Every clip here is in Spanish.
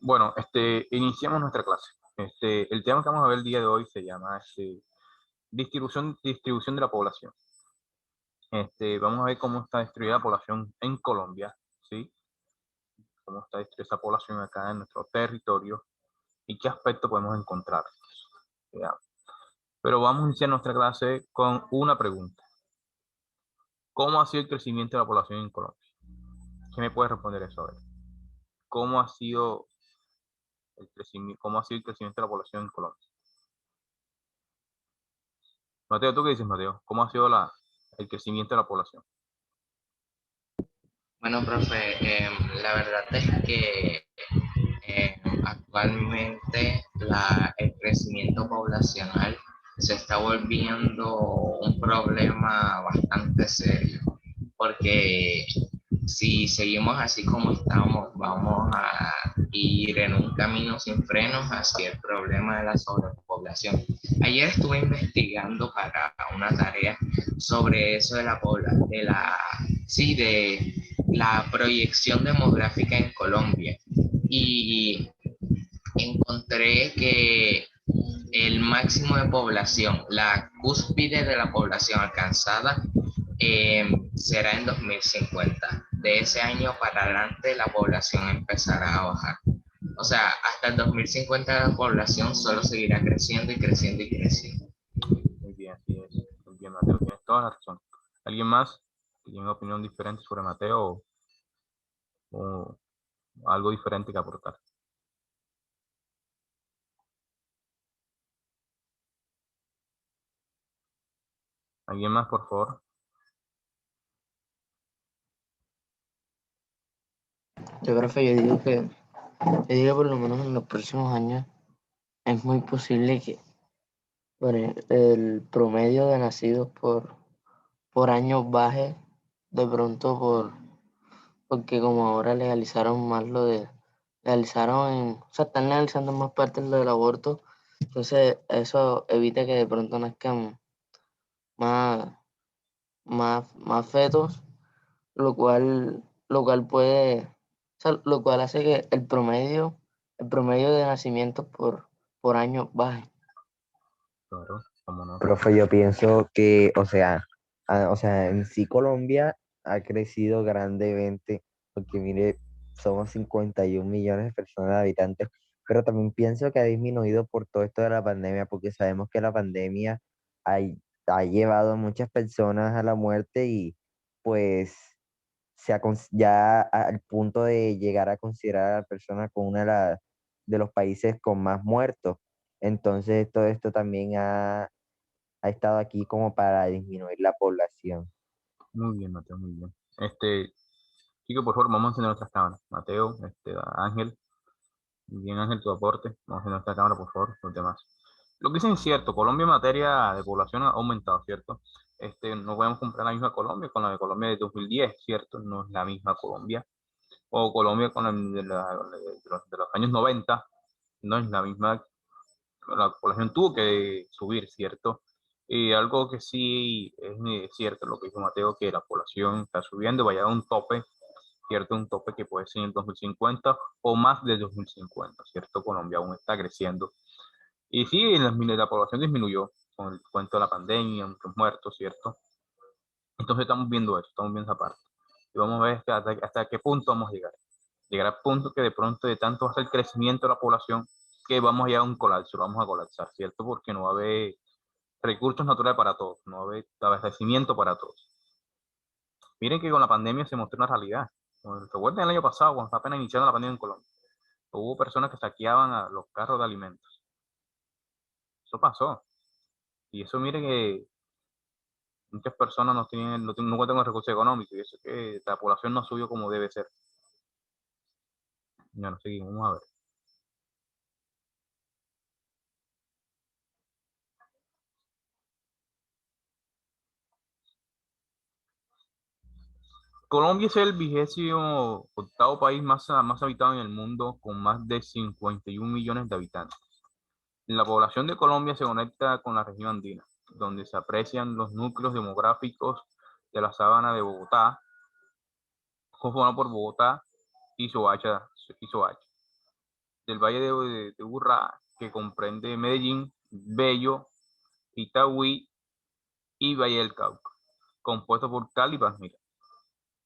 Bueno, iniciamos nuestra clase. El tema que vamos a ver el día de hoy se llama distribución de la población. Vamos a ver cómo está distribuida la población en Colombia, ¿sí? Cómo está distribuida esa población acá en nuestro territorio y qué aspecto podemos encontrar. ¿Ya? Pero vamos a iniciar nuestra clase con una pregunta. ¿Cómo ha sido el crecimiento de la población en Colombia? ¿Qué me puede responder eso? A ver. ¿Cómo ha sido cómo ha sido el crecimiento de la población en Colombia? Mateo, ¿tú qué dices, Mateo? ¿Cómo ha sido el crecimiento de la población? Bueno, profe, la verdad es que actualmente el crecimiento poblacional se está volviendo un problema bastante serio, porque si seguimos así como estamos, vamos a ir en un camino sin frenos hacia el problema de la sobrepoblación. Ayer estuve investigando para una tarea sobre eso de sí, de la proyección demográfica en Colombia y encontré que el máximo de población, la cúspide de la población alcanzada, será en 2050. De ese año para adelante la población empezará a bajar. O sea, hasta el 2050 la población solo seguirá creciendo y creciendo y creciendo. Muy bien, así es. Muy bien, Mateo, tienes toda la razón. ¿Alguien más que tiene una opinión diferente sobre Mateo o algo diferente que aportar? ¿Alguien más, por favor? Yo, profe, yo digo que por lo menos en los próximos años es muy posible que el promedio de nacidos por año baje de pronto porque como ahora legalizaron más o sea, están legalizando más partes lo del aborto, entonces eso evita que de pronto nazcan más, más fetos, lo cual o sea, lo cual hace que el promedio de nacimientos por año baje. Claro, cómo no. Profe, yo pienso que, o sea, en sí Colombia ha crecido grandemente, porque mire, somos 51 millones de personas de habitantes, pero también pienso que ha disminuido por todo esto de la pandemia, porque sabemos que la pandemia ha, ha llevado a muchas personas a la muerte y pues ya al punto de llegar a considerar a la persona como de los países con más muertos. Entonces, todo esto también ha estado aquí como para disminuir la población. Muy bien, Mateo, muy bien. Chico, por favor, vamos a encender nuestras cámaras. Mateo, Ángel, muy bien, Ángel, tu aporte. Vamos a encender nuestra cámara, por favor, los demás. Lo que dicen es cierto, Colombia en materia de población ha aumentado, ¿cierto? No podemos comparar la misma Colombia con la de Colombia de 2010, ¿cierto? No es la misma Colombia. O Colombia con de los años 90, no es la misma. La población tuvo que subir, ¿cierto? Y algo que sí es cierto, lo que dijo Mateo, que la población está subiendo, va a llegar a un tope, ¿cierto? Un tope que puede ser en el 2050 o más de 2050, ¿cierto? Colombia aún está creciendo. Y sí, la población disminuyó con el cuento de la pandemia, muchos muertos, ¿cierto? Entonces estamos viendo eso, estamos viendo esa parte. Y vamos a ver hasta qué punto vamos a llegar. Llegar al punto que de pronto de tanto va a ser el crecimiento de la población que vamos a llegar a un colapso, lo vamos a colapsar, ¿cierto? Porque no va a haber recursos naturales para todos, no va a haber abastecimiento para todos. Miren que con la pandemia se mostró una realidad. Recuerden el año pasado, cuando estaba apenas iniciando la pandemia en Colombia, hubo personas que saqueaban a los carros de alimentos. Eso pasó. Y eso, miren que muchas personas no cuentan con recursos económicos y eso es que la población no subió como debe ser. Ya no seguimos, vamos a ver. Colombia es el 28º país más habitado en el mundo, con más de 51 millones de habitantes. La población de Colombia se conecta con la región andina, donde se aprecian los núcleos demográficos de la sabana de Bogotá, conformada por Bogotá y Soacha. del Valle de Urrá, que comprende Medellín, Bello, Itagüí y Valle del Cauca, compuesto por Cali y Palmira.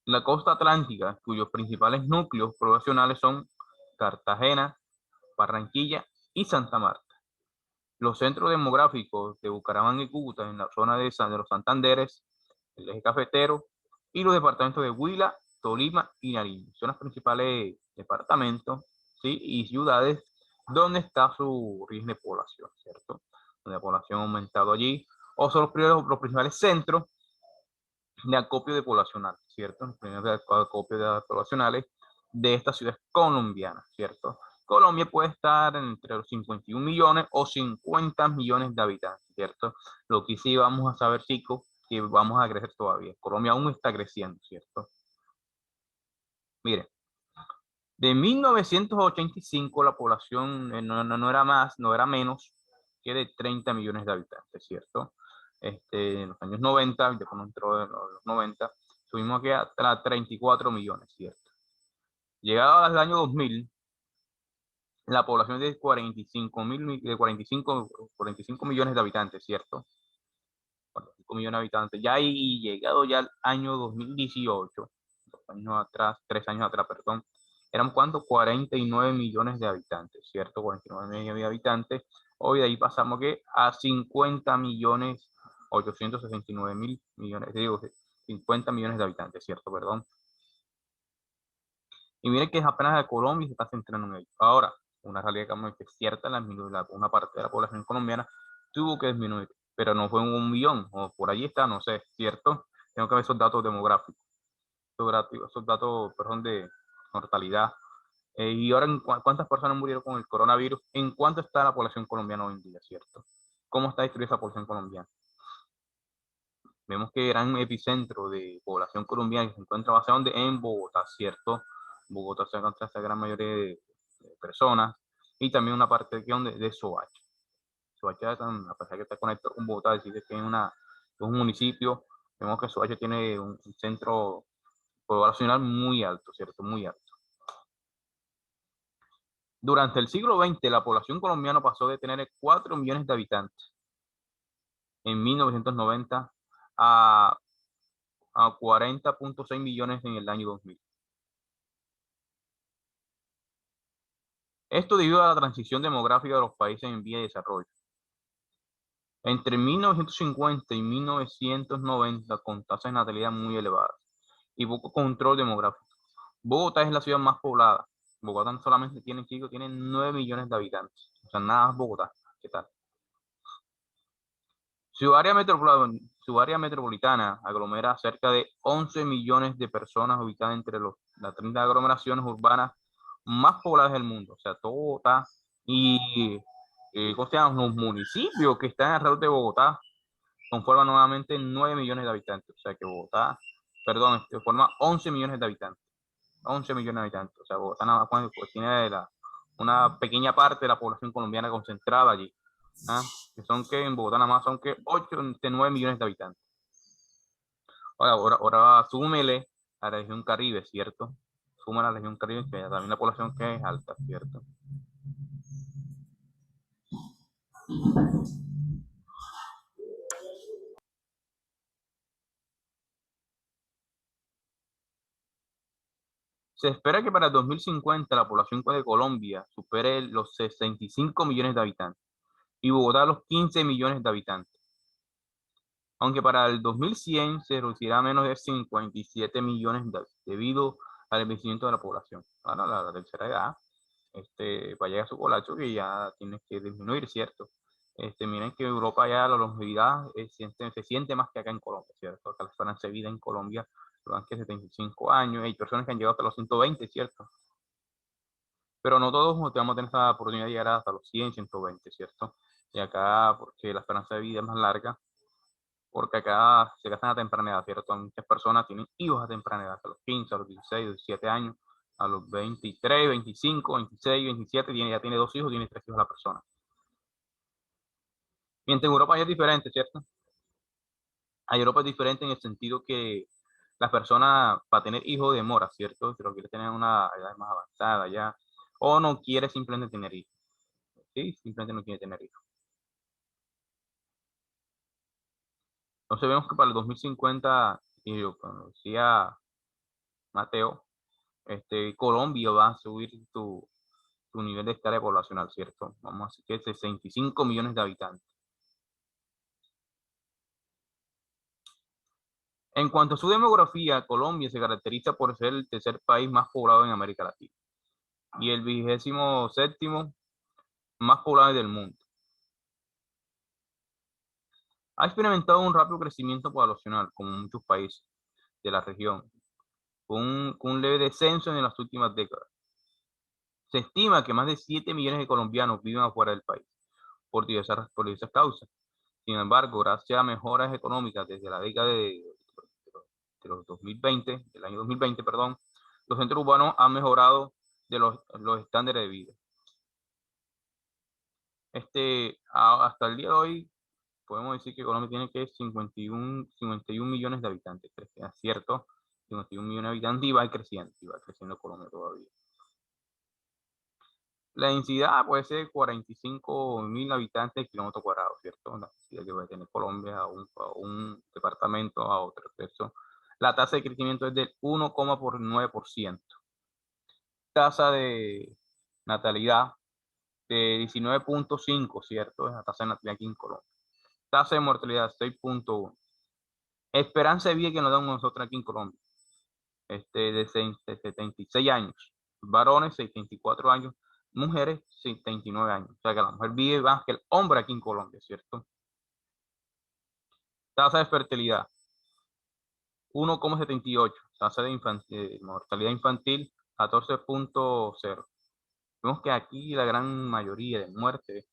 La costa atlántica, cuyos principales núcleos poblacionales son Cartagena, Barranquilla y Santa Marta. Los centros demográficos de Bucaramanga y Cúcuta en la zona de los Santanderes, el eje cafetero y los departamentos de Huila, Tolima y Nariño. Son los principales departamentos, ¿sí?, y ciudades donde está su origen de población, ¿cierto? Donde la población ha aumentado allí, o son los principales centros de acopio de poblacional, ¿cierto? Los primeros acopio de poblacionales de estas ciudades colombianas, ¿cierto? Colombia puede estar entre los 51 millones o 50 millones de habitantes, ¿cierto? Lo que sí vamos a saber, chicos, que vamos a crecer todavía. Colombia aún está creciendo, ¿cierto? Miren, de 1985 la población no era más, no era menos que de 30 millones de habitantes, ¿cierto? En los años 90, ya cuando entró en los 90, subimos aquí a 34 millones, ¿cierto? Llegado al año 2000, la población es de 45 millones de habitantes, ¿cierto? 45 millones de habitantes. Ya ahí, llegado ya al año 2018, 2 años atrás, 3 años atrás, perdón, eran ¿cuántos? 49 millones de habitantes, ¿cierto? 49 millones de habitantes. Hoy de ahí pasamos que a 50 millones, 869 mil millones, digo, 50 millones de habitantes, ¿cierto? Perdón. Y miren que es apenas de Colombia y se está centrando en ello. Ahora, una realidad que es cierta, una parte de la población colombiana tuvo que disminuir, pero no fue en 1 millón, o por allí está, no sé, ¿cierto? Tengo que ver esos datos demográficos, esos datos, perdón, de mortalidad. Y ahora, ¿cuántas personas murieron con el coronavirus? ¿En cuánto está la población colombiana hoy en día, cierto? ¿Cómo está distribuida esa población colombiana? Vemos que gran epicentro de población colombiana que se encuentra basado en Bogotá, ¿cierto? Bogotá se encuentra esta gran mayoría de personas y también una parte de Soacha. Soacha, a pesar de que está conectado con Bogotá, decide que es un municipio. Vemos que Soacha tiene un centro poblacional muy alto, ¿cierto? Muy alto. Durante el siglo XX, la población colombiana pasó de tener 4 millones de habitantes en 1990 a 40.6 millones en el año 2000. Esto debido a la transición demográfica de los países en vía de desarrollo. Entre 1950 y 1990, con tasas de natalidad muy elevadas y poco control demográfico. Bogotá es la ciudad más poblada. Bogotá solamente tiene 9 millones de habitantes. O sea, nada más Bogotá. ¿Qué tal? Su área metropolitana aglomera cerca de 11 millones de personas ubicadas entre las 30 aglomeraciones urbanas más pobladas del mundo. O sea, todo está. Y los municipios que están alrededor de Bogotá conforman nuevamente 9 millones de habitantes. O sea, que Bogotá, perdón, forma 11 millones de habitantes. 11 millones de habitantes. O sea, Bogotá nada más pues, tiene una pequeña parte de la población colombiana concentrada allí. ¿Ah? Que son que en Bogotá nada más son que 8 de 9 millones de habitantes. Ahora súmele a la región Caribe, ¿cierto? Suma la región Caribe, que también la población que es alta, ¿cierto? Se espera que para el 2050 la población de Colombia supere los 65 millones de habitantes y Bogotá los 15 millones de habitantes. Aunque para el 2100 se reducirá a menos de 57 millones debido al envejecimiento de la población. Para la tercera edad, va a llegar a su colapso que ya tiene que disminuir, ¿cierto? Miren que en Europa ya la longevidad se siente más que acá en Colombia, ¿cierto? Acá la esperanza de vida en Colombia son que 75 años, hay personas que han llegado hasta los 120, ¿cierto? Pero no todos vamos a tener esa oportunidad de llegar hasta los 100, 120, ¿cierto? Y acá, porque la esperanza de vida es más larga, porque acá se casan a temprana edad, ¿cierto? Muchas personas tienen hijos a temprana edad, a los 15, a los 16, 17 años, a los 23, 25, 26, 27, ya tiene 2 hijos, tiene 3 hijos la persona. Mientras en Europa ya es diferente, ¿cierto? En Europa es diferente en el sentido que las personas para tener hijos demora, ¿cierto? Si lo quiere tener a una edad más avanzada ya, o no quiere simplemente tener hijos. ¿Sí? Simplemente no quiere tener hijos. Entonces vemos que para el 2050, y yo, como decía Mateo, Colombia va a subir su nivel de escala poblacional, ¿cierto? Vamos a decir que 65 millones de habitantes. En cuanto a su demografía, Colombia se caracteriza por ser el tercer país más poblado en América Latina y el 27º más poblado del mundo. Ha experimentado un rápido crecimiento poblacional, como muchos países de la región, con un leve descenso en las últimas décadas. Se estima que más de 7 millones de colombianos viven afuera del país por diversas causas. Sin embargo, gracias a mejoras económicas desde la década de los 2020, del año 2020, perdón, los centros urbanos han mejorado de los estándares de vida. Hasta el día de hoy, podemos decir que Colombia tiene que 51 millones de habitantes, es cierto, 51 millones de habitantes y va creciendo Colombia todavía. La densidad puede ser 45.000 habitantes de kilómetro cuadrado, ¿cierto? La densidad que puede tener Colombia a un departamento a otro, ¿cierto? La tasa de crecimiento es del 1,9%. Tasa de natalidad de 19,5, ¿cierto? Es la tasa de natalidad aquí en Colombia. Tasa de mortalidad 6,1. Esperanza de vida que nos dan nosotros aquí en Colombia, de 76 años. Varones 74 años, mujeres 79 años. O sea que la mujer vive más que el hombre aquí en Colombia, ¿cierto? Tasa de fertilidad 1,78. Tasa de mortalidad infantil 14,0. Vemos que aquí la gran mayoría de muertes,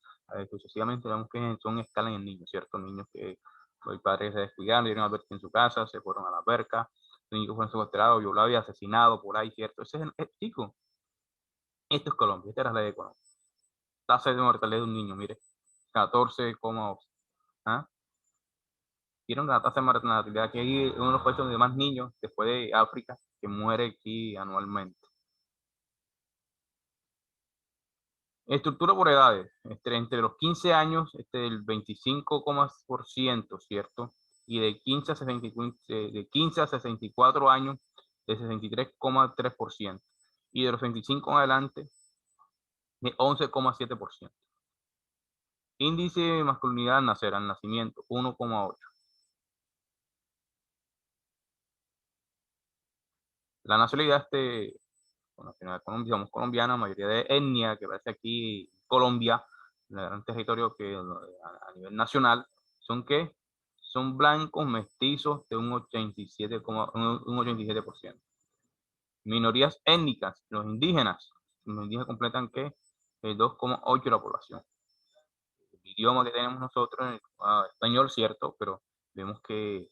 sucesivamente, vemos que son escalas en niños, ¿cierto? Niños que los padres se descuidaron, dieron a ver en su casa, se fueron a la alberca, niños que fueron secuestrados, violados y asesinados por ahí, ¿cierto? Ese es chico. Esto es Colombia, esta era la ley de Colombia. Tasa de mortalidad de un niño, mire, 14,8. ¿Ah? Vieron la tasa de mortalidad que hay uno de los países donde más niños, después de África, que muere aquí anualmente. Estructura por edades, entre los 15 años, el 25%, ¿cierto? Y de 15 a 64 años, de 63,3%. Y de los 25 en adelante, de 11,7%. Índice de masculinidad al nacer, al nacimiento, 1,8. La nacionalidad, digamos, colombiana, mayoría de etnia, que parece aquí Colombia, el gran territorio que a nivel nacional, ¿son qué? Son blancos mestizos de un 87%. Minorías étnicas, los indígenas completan ¿qué? El 2,8% de la población. El idioma que tenemos nosotros es español, cierto, pero vemos que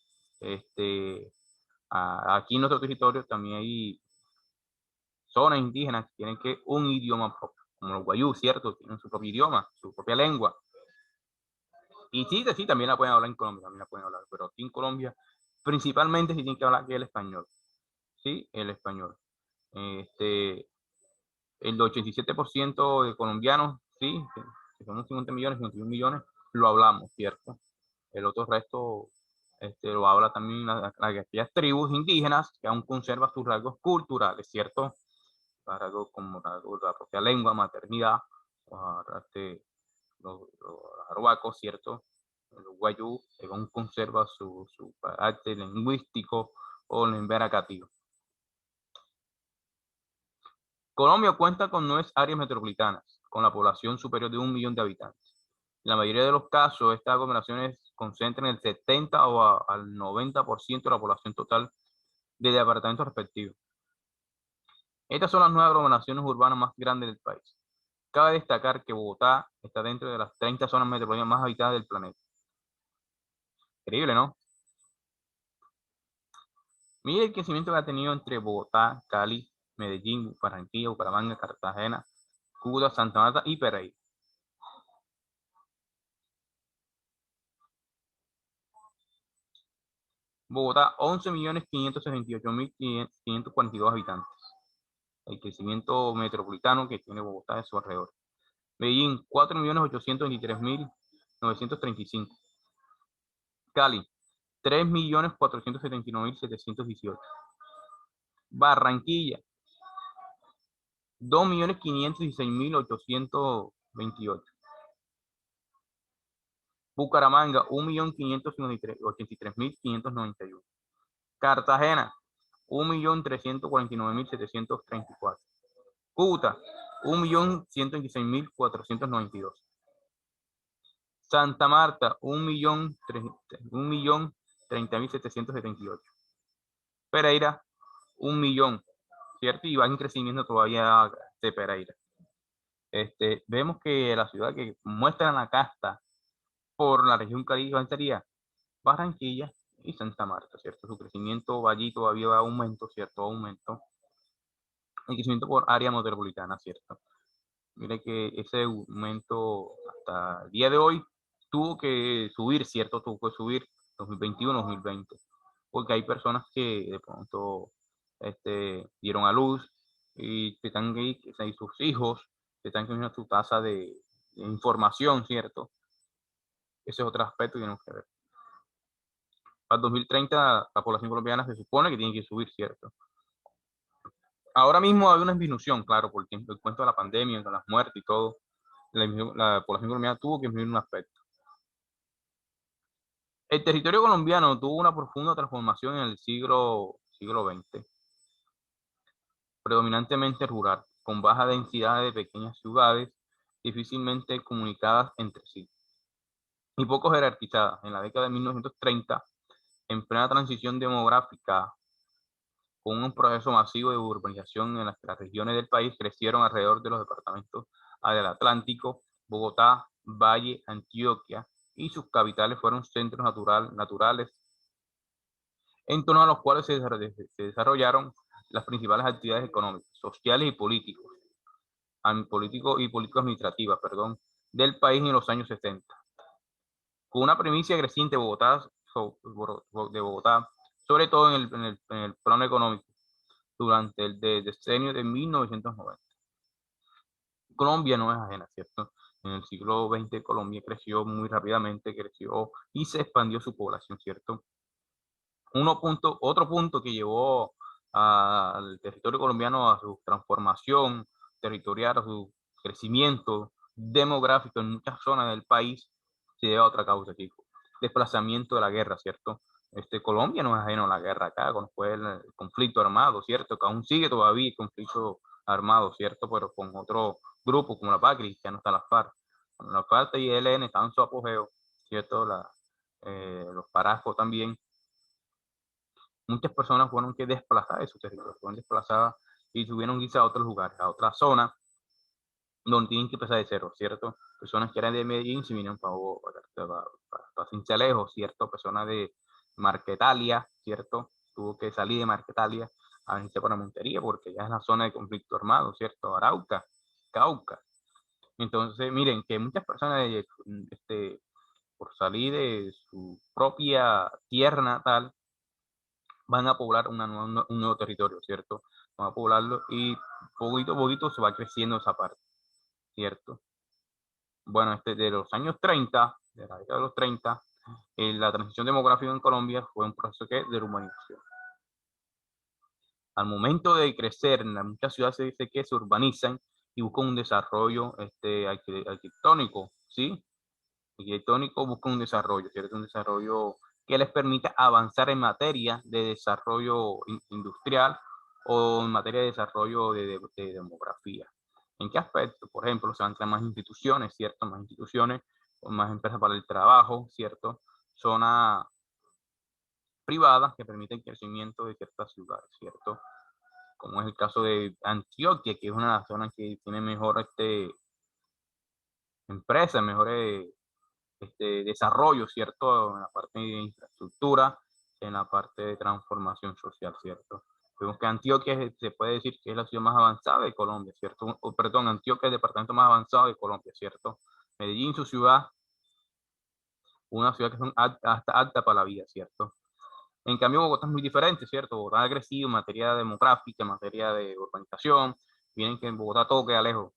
aquí en nuestro territorio también hay zonas indígenas que tienen que un idioma propio, como los guayú, ¿cierto? Tienen su propio idioma, su propia lengua. Y sí, también la pueden hablar en Colombia, también la pueden hablar, pero aquí en Colombia principalmente se tiene que hablar aquí el español, ¿sí? El español. El 87% de colombianos, sí, que somos 50 millones, 51 millones, lo hablamos, ¿cierto? El otro resto lo habla también aquellas tribus indígenas que aún conservan sus rasgos culturales, ¿cierto? Rasgos como la propia lengua, maternidad, los arhuacos, ¿cierto? Los guayú, que aún conserva su arte lingüístico o cativo. Colombia cuenta con 9 áreas metropolitanas, con la población superior de 1 millón de habitantes. En la mayoría de los casos, estas aglomeraciones concentran el 70 al 90% de la población total de departamentos respectivos. Estas son las 9 aglomeraciones urbanas más grandes del país. Cabe destacar que Bogotá está dentro de las 30 zonas metropolitanas más habitadas del planeta. Increíble, ¿no? Mire el crecimiento que ha tenido entre Bogotá, Cali, Medellín, Barranquilla, Bucaramanga, Cartagena, Cúcuta, Santa Marta y Pereira. Bogotá, 11.568.542 habitantes. el crecimiento metropolitano que tiene Bogotá de su alrededor. Medellín, 4.823.935. Cali, 3.479.718. Barranquilla, 2.516.828. Bucaramanga, 1.583.591. Cartagena, 1.349.734. Cúcuta, 1.126.492. Santa Marta, 1.030.778. Pereira, 1.000.000, ¿cierto? Y va en crecimiento todavía de Pereira. Vemos que la ciudad que muestra la casta por la región Caribe sería Barranquilla y Santa Marta, ¿cierto? Su crecimiento allí todavía va a aumento, ¿cierto? Aumento. El crecimiento por área metropolitana, ¿cierto? Mire que ese aumento hasta el día de hoy tuvo que subir, ¿cierto? Tuvo que subir 2021-2020, porque hay personas que de pronto dieron a luz y que están ahí, que sus hijos que están teniendo su tasa de información, ¿cierto? Ese es otro aspecto que tenemos que ver. Para 2030 la población colombiana se supone que tiene que subir, ¿cierto? Ahora mismo hay una disminución, claro, por el cuento de la pandemia, con las muertes y todo. La población colombiana tuvo que disminuir un aspecto. El territorio colombiano tuvo una profunda transformación en el siglo XX, predominantemente rural, con baja densidad de pequeñas ciudades, difícilmente comunicadas entre sí, y poco jerarquizadas. En la década de 1930, en plena transición demográfica, con un proceso masivo de urbanización en las regiones del país, crecieron alrededor de los departamentos del Atlántico, Bogotá, Valle, Antioquia, y sus capitales fueron centros naturales en torno a los cuales se desarrollaron las principales actividades económicas, sociales y políticas administrativas, del país en los años 60. Con una primicia creciente de Bogotá, sobre todo en el plano económico, durante el decenio de 1990. Colombia no es ajena, ¿cierto? En el siglo XX Colombia creció muy rápidamente, creció y se expandió su población, ¿cierto? Otro punto que llevó al territorio colombiano a su transformación territorial, a su crecimiento demográfico en muchas zonas del país, se debe a otra causa, chicos. Desplazamiento de la guerra, ¿cierto? Colombia no es ajeno a la guerra acá, cuando fue el conflicto armado, ¿cierto? Que aún sigue todavía el conflicto armado, ¿cierto? Pero con otro grupo como la PACRI, que ya no está la FARC. Cuando la FARC y el ELN estaban en su apogeo, ¿cierto? Los Paracos también. Muchas personas fueron que desplazadas de su territorio, fueron desplazadas y tuvieron que irse a otros lugares, a otras zonas, donde tienen que empezar de cero, ¿cierto? Personas que eran de Medellín se vinieron para Sincelejo, ¿cierto? Personas de Marquetalia, ¿cierto? Tuvo que salir de Marquetalia a venirse para Montería, porque ya es la zona de conflicto armado, ¿cierto? Arauca, Cauca. Entonces, miren, que muchas personas, por salir de su propia tierra natal, van a poblar un nuevo territorio, ¿cierto? Van a poblarlo y poquito a poquito se va creciendo esa parte, ¿cierto? Bueno, de los años 30, de la década de los 30, la transición demográfica en Colombia fue un proceso de urbanización. Al momento de crecer, en muchas ciudades se dice que se urbanizan y buscan un desarrollo arquitectónico, ¿sí? Arquitectónico busca un desarrollo, ¿cierto? Un desarrollo que les permita avanzar en materia de desarrollo industrial o en materia de desarrollo de demografía. ¿En qué aspecto? Por ejemplo, se van a crear más instituciones, ¿cierto? Más instituciones, más empresas para el trabajo, ¿cierto? Zonas privadas que permiten el crecimiento de ciertas ciudades, ¿cierto? Como es el caso de Antioquia, que es una de las zonas que tiene mejor empresas, mejores desarrollo, ¿cierto? En la parte de infraestructura, en la parte de transformación social, ¿cierto? Vemos que Antioquia se puede decir que es la ciudad más avanzada de Colombia, ¿cierto? Perdón, Antioquia es el departamento más avanzado de Colombia, ¿cierto? Medellín, su ciudad, una ciudad que es alta para la vida, ¿cierto? En cambio, Bogotá es muy diferente, ¿cierto? Bogotá ha crecido en materia demográfica, en materia de urbanización. Miren que en Bogotá todo queda lejos.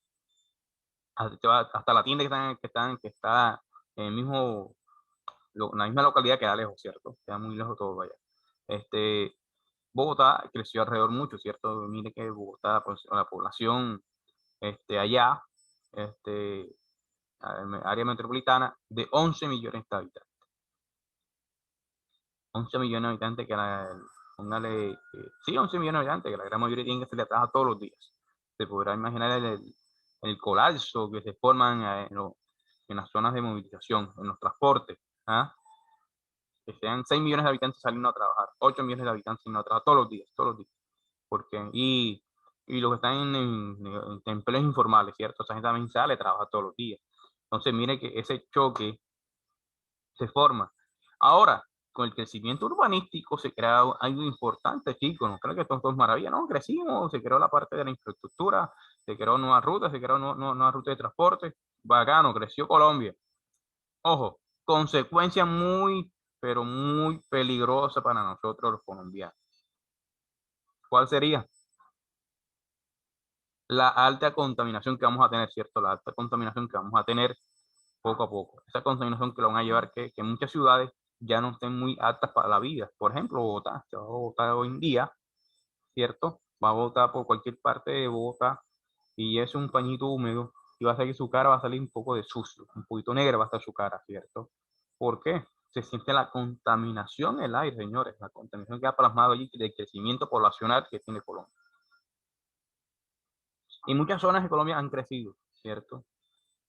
Hasta la tienda que está en el mismo, la misma localidad queda lejos, ¿cierto? Queda muy lejos todo, vaya. Bogotá creció alrededor mucho, ¿cierto? Mire que Bogotá, pues, la población allá, área metropolitana, de 11 millones de habitantes. 11 millones de habitantes póngale, sí, 11 millones de habitantes, que la gran mayoría tienen que salir a trabajar todos los días. Se podrá imaginar el colapso que se forman en las zonas de movilización, en los transportes, ¿ah? Que sean 6 millones de habitantes saliendo a trabajar, 8 millones de habitantes saliendo a trabajar todos los días. Porque, y los que están en empleos informales, ¿cierto? Esa gente también sale a trabajar todos los días. Entonces, mire que ese choque se forma. Ahora, con el crecimiento urbanístico se crea algo importante, chicos. No creo que esto es maravilla, ¿no? Crecimos, se creó la parte de la infraestructura, se creó nuevas rutas, se creó nuevas rutas de transporte. Bacano, creció Colombia. Ojo, consecuencia muy, pero muy peligrosa para nosotros los colombianos. ¿Cuál sería? La alta contaminación que vamos a tener, ¿cierto? La alta contaminación que vamos a tener poco a poco. Esa contaminación que lo van a llevar que muchas ciudades ya no estén muy aptas para la vida. Por ejemplo, Bogotá. Se va a Bogotá hoy en día, ¿cierto? Va a Bogotá por cualquier parte de Bogotá y es un pañito húmedo y va a ser que su cara va a salir un poco de sucio, un poquito negra va a estar su cara, ¿cierto? ¿Por qué? Se siente la contaminación en el aire, señores, la contaminación que ha plasmado allí del crecimiento poblacional que tiene Colombia. Y muchas zonas de Colombia han crecido, ¿cierto?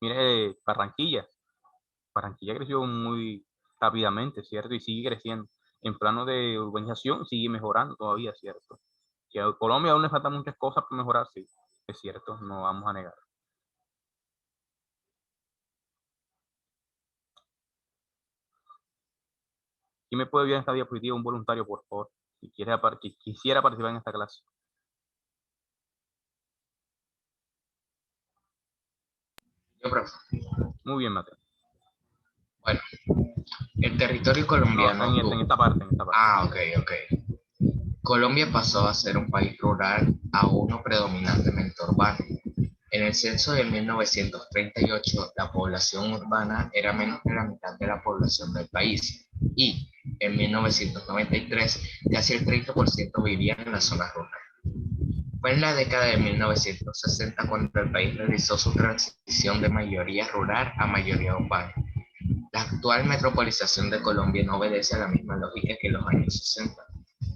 Mire, Barranquilla. Barranquilla creció muy rápidamente, ¿cierto? Y sigue creciendo. En plano de urbanización sigue mejorando todavía, ¿cierto? Que a Colombia aún le faltan muchas cosas por mejorar, sí, es cierto, no vamos a negar. ¿Quién me puede ver en esta diapositiva? Un voluntario, por favor, si quisiera participar en esta clase. Yo, profe. Muy bien, Mateo. Bueno, el territorio No, colombiano en esta parte, Ah, ok. Colombia pasó a ser un país rural a uno predominantemente urbano. En el censo de 1938, la población urbana era menos de la mitad de la población del país y en 1993 casi el 30% vivía en las zonas rurales. Fue en la década de 1960 cuando el país realizó su transición de mayoría rural a mayoría urbana. La actual metropolización de Colombia no obedece a la misma lógica que en los años 60,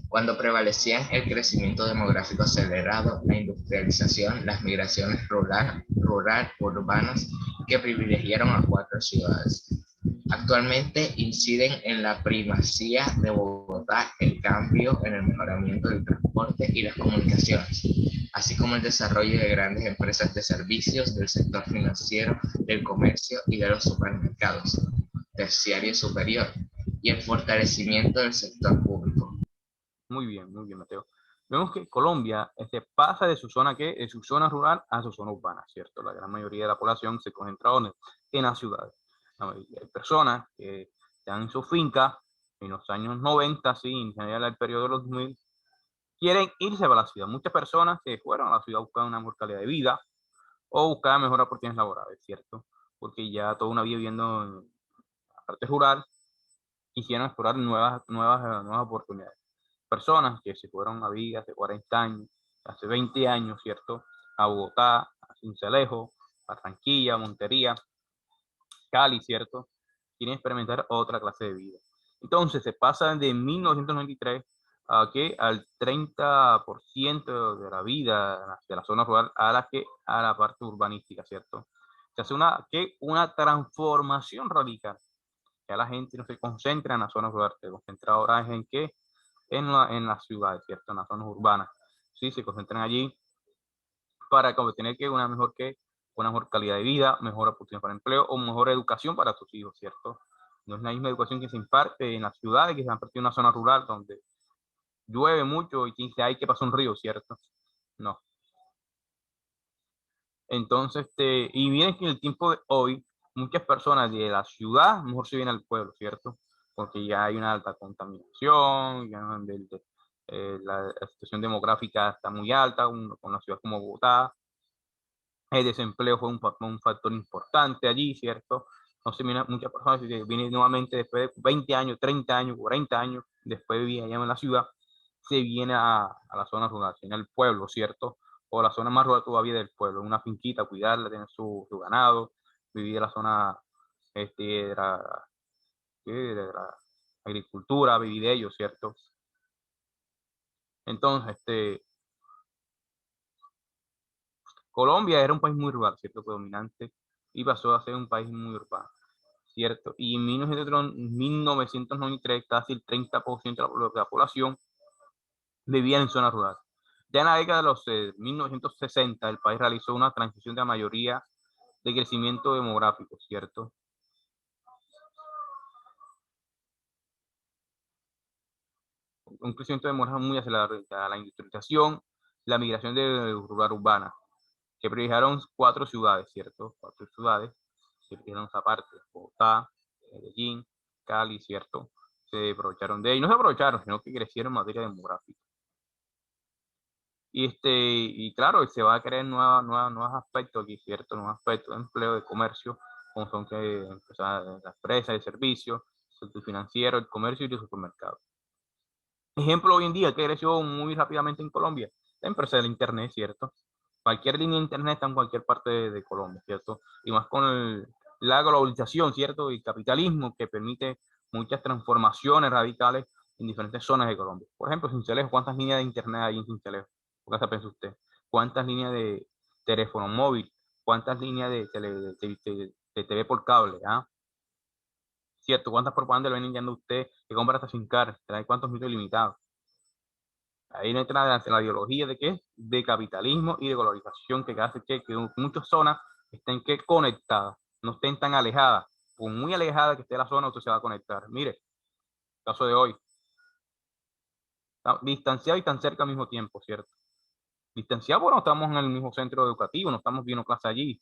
cuando prevalecían el crecimiento demográfico acelerado, la industrialización, las migraciones rural-urbanas que privilegiaron a 4 ciudades. Actualmente inciden en la primacía de Bogotá el cambio en el mejoramiento del transporte y las comunicaciones, así como el desarrollo de grandes empresas de servicios del sector financiero, del comercio y de los supermercados, terciario y superior, y el fortalecimiento del sector público. Muy bien, Mateo. Vemos que Colombia pasa de su zona de su zona rural a su zona urbana, ¿cierto? La gran mayoría de la población se concentra en las ciudades. Hay personas que están en su finca en los años 90, sí, en general el periodo de los 2000, quieren irse para la ciudad. Muchas personas se fueron a la ciudad a buscar una mejor calidad de vida o buscar mejores oportunidades laborales, ¿cierto? Porque ya toda una vida viviendo en la parte rural, quisieran explorar nuevas oportunidades. Personas que se fueron a vivir hace 40 años, hace 20 años, ¿cierto? A Bogotá, a Sincelejo, Barranquilla, Montería, Cali, ¿cierto? Quieren experimentar otra clase de vida. Entonces se pasa de 1993 al 30% de la vida de la zona rural a la parte urbanística, ¿cierto? Se hace una transformación radical. Ya la gente no se concentra en la zona rural, se concentra ahora en qué, en las ciudades, ¿cierto? En las zonas urbanas. Sí, se concentran allí para obtener una mejor calidad de vida, mejor oportunidad para empleo o mejor educación para tus hijos, ¿cierto? No es la misma educación que se imparte en las ciudades que se imparte en una zona rural donde llueve mucho y dice, hay que pasar un río, ¿cierto? No. Entonces, y miren que en el tiempo de hoy, muchas personas de la ciudad mejor se vienen al pueblo, ¿cierto? porque ya hay una alta contaminación, ya la situación demográfica está muy alta, con una ciudad como Bogotá. El desempleo fue un factor importante allí, ¿cierto? Entonces, muchas personas que vienen nuevamente después de 20 años, 30 años, 40 años, después de vivir allá en la ciudad, se viene a la zona rural, en el pueblo, ¿cierto? O la zona más rural todavía del pueblo, una finquita, cuidarla, tener su ganado, vivir en la zona de la agricultura, vivir de ellos, ¿cierto? Entonces, Colombia era un país muy rural, ¿cierto? Predominante, y pasó a ser un país muy urbano, ¿cierto? Y en 1993 casi el 30% de la población vivía en zona rural. Ya en la década de los 1960, el país realizó una transición de la mayoría de crecimiento demográfico, ¿cierto? Un crecimiento demográfico muy acelerado, la industrialización, la migración de rural urbana, que priorizaron 4 ciudades, ¿cierto? 4 ciudades que priorizaron esa parte, Bogotá, Medellín, Cali, ¿cierto? Se aprovecharon de ello, no se aprovecharon, sino que crecieron en materia demográfica. Y claro, se va a crear nuevos aspectos aquí, ¿cierto? Nuevos aspectos de empleo, de comercio, como son las empresas, de servicios, el sector financiero, el comercio y los supermercados. Ejemplo, hoy en día que creció muy rápidamente en Colombia, la empresa del Internet, ¿cierto? Cualquier línea de Internet está en cualquier parte de Colombia, ¿cierto? Y más con la globalización, ¿cierto? Y capitalismo que permite muchas transformaciones radicales en diferentes zonas de Colombia. Por ejemplo, Sincelejo, ¿cuántas líneas de Internet hay en Sincelejo? ¿Por qué se piensa usted? ¿Cuántas líneas de teléfono móvil? ¿Cuántas líneas de TV por cable? ¿Ah? ¿Cierto? ¿Cuántas propagandas le ven enviando a usted que compra hasta sin car? ¿Trae cuántos minutos limitados? Ahí no entra la ideología de qué, de capitalismo y de globalización que hace que muchas zonas estén conectadas, no estén tan alejadas. Por muy alejada que esté la zona, usted se va a conectar. Mire, caso de hoy, distanciado y tan cerca al mismo tiempo, ¿cierto? Distanciado porque no estamos en el mismo centro educativo, no estamos viendo clase allí.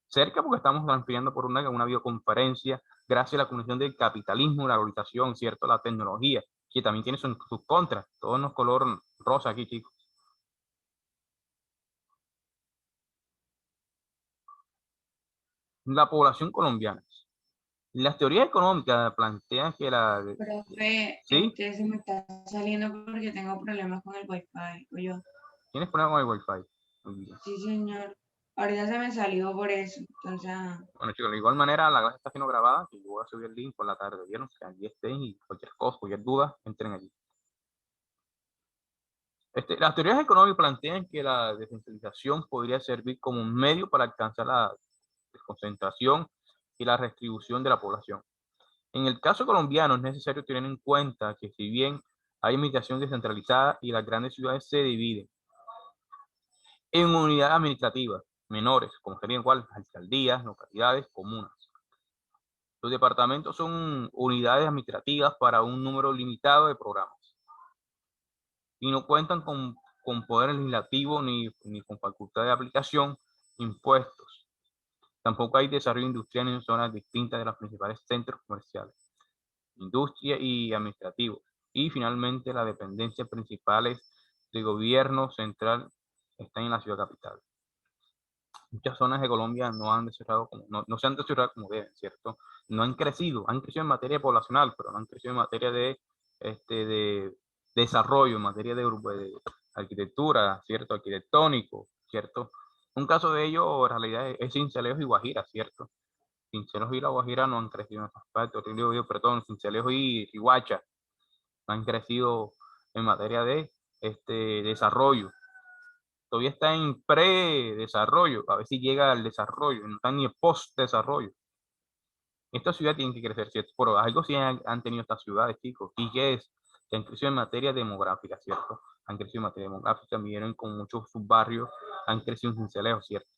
Cerca porque estamos transfiriendo por una videoconferencia gracias a la conexión del capitalismo, la globalización, ¿cierto? La tecnología, que también tiene sus contras. Todo no es color rosa aquí, chicos. La población colombiana. Las teorías económicas plantean que Profe, ¿Sí? se me está saliendo porque tengo problemas con el wifi. O yo, ¿Tienes problemas con el Wi-Fi? sí, señor. Ahorita se me salió por eso. Entonces, Bueno, chicos, de igual manera la clase está siendo grabada, que yo voy a subir el link por la tarde, ¿vieron? Que allí estén y cualquier cosa, cualquier duda, entren allí. Las teorías económicas plantean que la descentralización podría servir como un medio para alcanzar la desconcentración y la redistribución de la población. En el caso colombiano es necesario tener en cuenta que si bien hay administración descentralizada y las grandes ciudades se dividen en unidades administrativas menores, como serían igual alcaldías, localidades, comunas. Los departamentos son unidades administrativas para un número limitado de programas y no cuentan con poder legislativo ni con facultad de aplicación, impuestos. Tampoco hay desarrollo industrial en zonas distintas de los principales centros comerciales, industria y administrativo. Y finalmente, las dependencias principales del gobierno central están en la ciudad capital. Muchas zonas de Colombia no se han desarrollado como deben, ¿cierto? No han crecido en materia poblacional, pero no han crecido en materia de desarrollo, en materia de arquitectura, ¿cierto? Arquitectónico, ¿cierto? Un caso de ello, en realidad, es Sincelejo y Guajira, ¿cierto? Sincelejo y La Guajira no han crecido en esos aspectos, perdón, Sincelejo y Riohacha no han crecido en materia de desarrollo. Todavía está en pre-desarrollo, a ver si llega al desarrollo, no está ni en post-desarrollo. Esta ciudad tiene que crecer, ¿cierto? Por algo sí han tenido estas ciudades, chicos, y que es que han crecido en materia demográfica, ¿cierto? Han crecido en materia demográfica, vienen con muchos subbarrios, han crecido en Sincelejo, ¿cierto?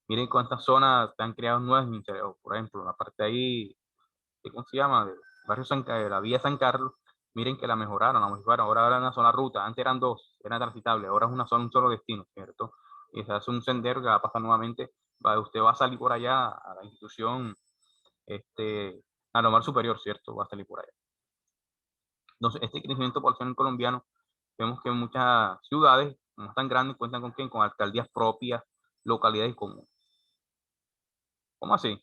Miren cuántas zonas se han creado nuevas en Sincelejo, por ejemplo, la parte ahí, ¿cómo se llama? Del barrio la vía San Carlos, miren que la modificaron, ahora es una sola ruta, antes eran dos, era transitable, ahora es un solo destino, ¿cierto? Y se hace un sendero que va a pasar nuevamente, usted va a salir por allá a la institución la normal superior, ¿cierto? Va a salir por allá. Entonces, este crecimiento poblacional colombiano, vemos que muchas ciudades, no tan grandes, cuentan con quién, con alcaldías propias, localidades comunes. ¿Cómo así?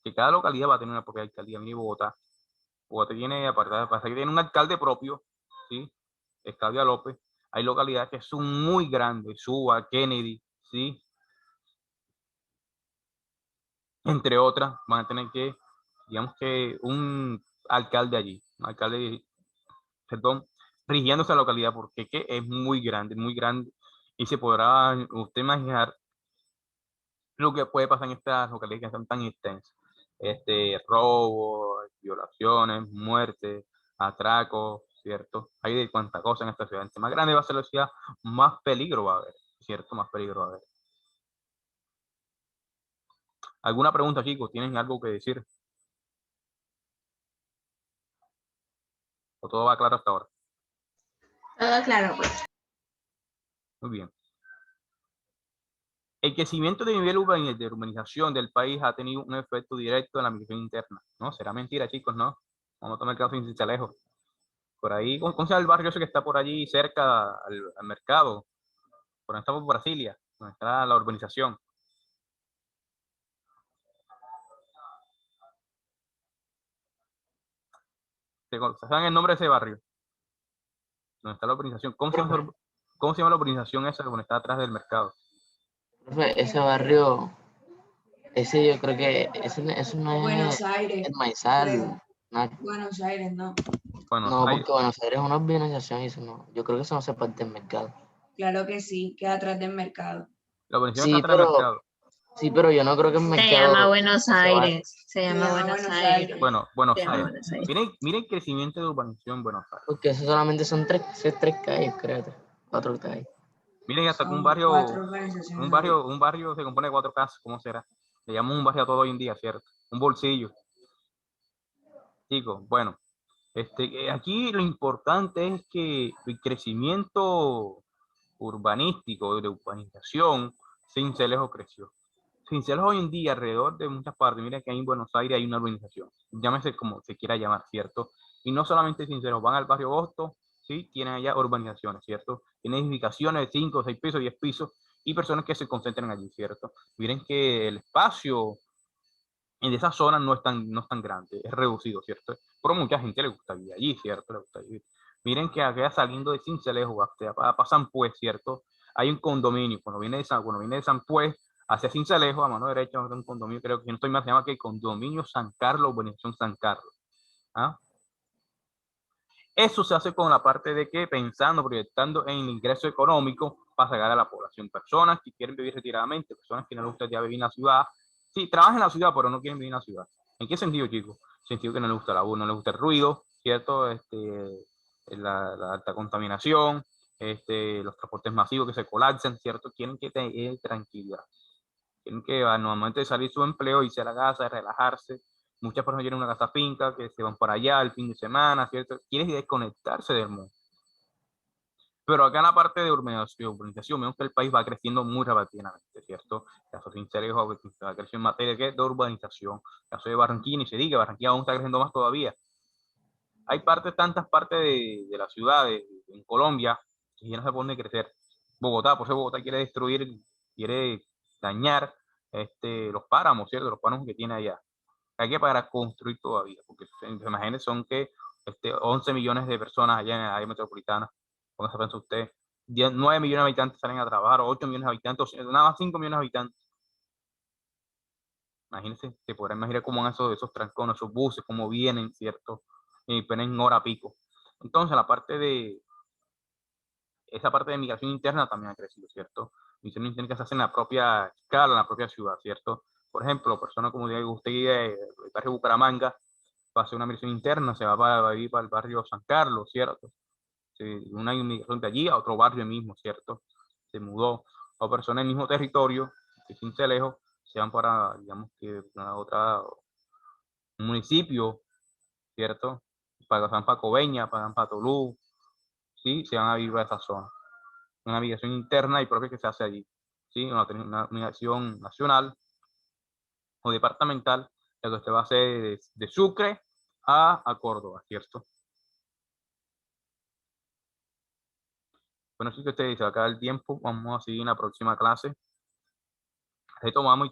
Que cada localidad va a tener una propia alcaldía. Mira, Bogotá. Bogotá tiene, aparte que tiene un alcalde propio, ¿sí? Es Claudia López. Hay localidades que son muy grandes, Suba, Kennedy, ¿sí? Entre otras, van a tener que, digamos que un alcalde allí, un alcalde, perdón, rigiendo esa localidad, porque que es muy grande, y se podrá usted imaginar lo que puede pasar en estas localidades que son tan extensas. Robos, violaciones, muertes, atracos, ¿cierto? Hay de cuánta cosa en esta ciudad. Entre más grande va a ser la ciudad, más peligro va a haber, ¿cierto? Más peligro va a haber. ¿Alguna pregunta, chicos? ¿Tienen algo que decir? ¿O todo va claro hasta ahora? Todo claro, pues. Muy bien. El crecimiento de nivel de urbanización del país ha tenido un efecto directo en la migración interna. ¿No? Será mentira, chicos, ¿no? Vamos a tomar el caso sin Cincelejo. Por ahí, ¿cómo se llama el barrio ese que está por allí cerca al mercado? Por donde está por Brasilia, donde está la urbanización. ¿Saben el nombre de ese barrio? Donde está la urbanización. ¿Cómo se llama la urbanización esa donde está atrás del mercado? Profe, ese barrio, ese yo creo que eso no es Buenos Aires, el creo. Maizal. Buenos Aires, no. Buenos No, Aires. porque Buenos Aires es una urbanización y eso no. Yo creo que eso no se parte del mercado. Claro que sí, queda atrás del mercado. La urbanización está Sí, atrás del mercado. pero yo no creo que el Se llama mercado Buenos se va. Aires. Se Se llama llama Buenos Buenos Aires. Aires. Bueno, Se Buenos llama Aires. Buenos Aires. Miren el crecimiento de urbanización en Buenos Aires. Porque eso solamente son tres calles, creo. 4 calles. Miren, hasta que Son 4 organizaciones ahí. un barrio se compone de 4 casas, ¿cómo será? Le llamamos un barrio a todo hoy en día, ¿cierto? Un bolsillo. Chicos, bueno, aquí lo importante es que el crecimiento urbanístico, de urbanización, Sincelejo creció. Sincelejo hoy en día, alrededor de muchas partes, mira que hay en Buenos Aires hay una urbanización, llámese como se quiera llamar, ¿cierto? Y no solamente Sincelejo, van al barrio Hosto, ¿sí? Tienen allá urbanizaciones, ¿cierto? Tienen edificaciones de 5, 6 pisos, 10 pisos, y personas que se concentran allí, ¿cierto? Miren que el espacio en esa zona no es tan grande, es reducido, ¿cierto? Pero mucha gente le gusta vivir allí, ¿cierto? Le gusta vivir. Miren que acá saliendo de Sincelejo para San Pues, ¿cierto? Hay un condominio, cuando viene de San Pues hacia Sincelejo, a mano derecha, hay un condominio, creo que no estoy más, se llama que Condominio San Carlos, Urbanización San Carlos. ¿Ah? Eso se hace con la parte de que pensando, proyectando en el ingreso económico para sacar a la población. Personas que quieren vivir retiradamente, personas que no les gusta ya vivir en la ciudad. Sí, trabajan en la ciudad, pero no quieren vivir en la ciudad. ¿En qué sentido, chicos? Sentido que no les gusta la luz, no les gusta el ruido, ¿cierto? La alta contaminación, los transportes masivos que se colapsan, ¿cierto? Quieren que tengan tranquilidad. Quieren que normalmente salir su empleo, irse a la casa, relajarse. Muchas personas tienen una casa finca, que se van para allá el fin de semana, ¿cierto? Quieren desconectarse del mundo. Pero acá en la parte de urbanización, vemos que el país va creciendo muy rápidamente, ¿cierto? El caso de Sincelejo va creciendo en materia de urbanización. El caso de Barranquilla, ni se diga, Barranquilla aún está creciendo más todavía. Hay tantas partes de la ciudad en Colombia que ya no se pueden crecer. Bogotá, por eso Bogotá quiere destruir, quiere dañar los páramos, ¿cierto? Los páramos que tiene allá. Hay que para construir todavía, porque imagínense, son que 11 millones de personas allá en la área metropolitana. Póngase a pensar usted, 9 millones de habitantes salen a trabajar, 8 millones de habitantes, nada más 5 millones de habitantes. Imagínense, se podrá imaginar cómo van esos trancones, esos buses, cómo vienen, ¿cierto? Y en hora pico. Entonces, esa parte de migración interna también ha crecido, ¿cierto? Migración interna que se hace en la propia escala, en la propia ciudad, ¿cierto? Por ejemplo, personas como diga usted del barrio Bucaramanga, va a hacer una migración interna, se va a vivir para el barrio San Carlos, ¿cierto? Una inmigración de allí a otro barrio mismo, ¿cierto? Se mudó. O personas en el mismo territorio, que sin ser lejos, se van para, digamos que, un municipio, ¿cierto? Van para Coveña, van para Tolú, ¿sí? Se van a vivir a esa zona. Una migración interna y propia que se hace allí, ¿sí? Una migración nacional o departamental Ya que usted va a hacer de Sucre a Córdoba, ¿cierto? Bueno, sí que usted se va a quedar el tiempo. Vamos a seguir en la próxima clase. Retomamos y